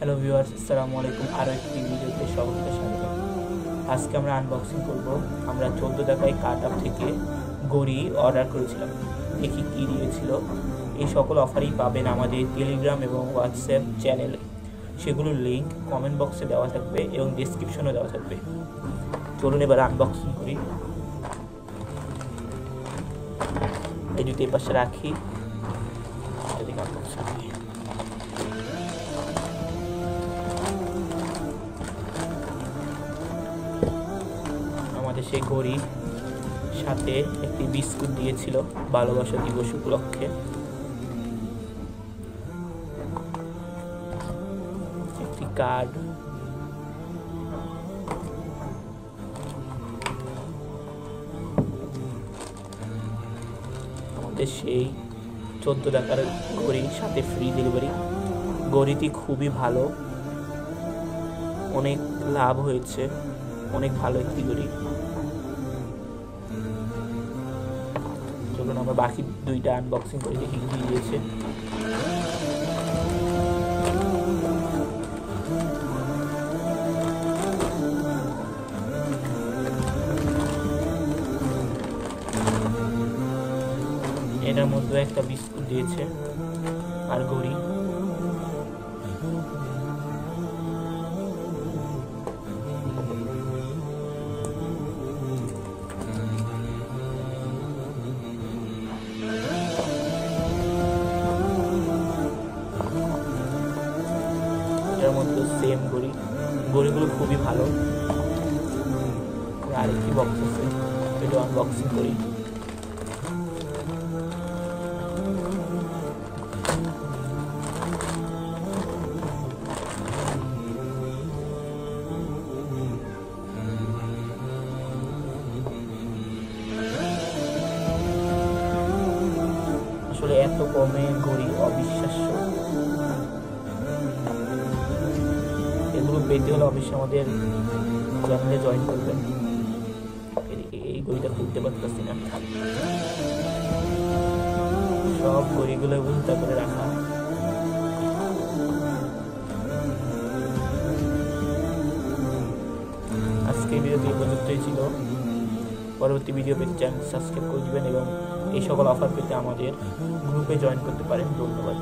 Hello viewers, আসসালামু আলাইকুম। আরও একটি ভিডিওতে সকলকে স্বাগত। আজকে আমরা আনবক্সিং করব। আমরা 14 টাকায় কাট আপ থেকে ঘড়ি অর্ডার করেছিলাম, দেখি কী দিয়েছিল। এই সকল অফারই পাবেন আমাদের টেলিগ্রাম এবং হোয়াটসঅ্যাপ চ্যানেলে। সেগুলোর লিঙ্ক কমেন্ট বক্সে দেওয়া থাকবে এবং ডেসক্রিপশনে দেওয়া থাকবে। চলুন এবার আনবক্সিং করি। এই দুটো এই পাশে রাখি, এদিকে আনবক্সিং করি। আমাদের সেই ঘড়ি সাথে একটি বিস্কুট দিয়েছিল ভালোবাসা দিবস উপলক্ষে। একটি কার্ড, আমাদের সেই 14 টাকার ঘড়ি সাথে ফ্রি ডেলিভারি। ঘড়িটি খুবই ভালো, অনেক লাভ হয়েছে, অনেক ভালো একটি ঘড়ি। চলুন আমরা বাকি দুইটা আনবক্সিং করে দেখি কি দিয়েছে। এটার মধ্যে একটা বিস্কুট দিয়েছে আর ঘড়ি। এটার মধ্যে সেম ঘড়িগুলো খুবই ভালো। আরেকটি বক্স আছে, এটা আনবক্সিং করি। আসলে এত কমে ঘড়ি অবিশ্বাস্য। এগুলো পেতে হলে অবশ্যই আমাদের চ্যানেলে জয়েন করবেন। এই ঘড়িটা খুলতে পারতেছি না, সব ঘড়িগুলো উল্টা করে রাখা। আজকে ভিডিওটি এই পর্যন্তই ছিল। পরবর্তী ভিডিও পেতে চ্যানেল সাবস্ক্রাইব করে দিবেন এবং এই সকল অফার পেতে আমাদের গ্রুপে জয়েন করতে পারেন। ধন্যবাদ।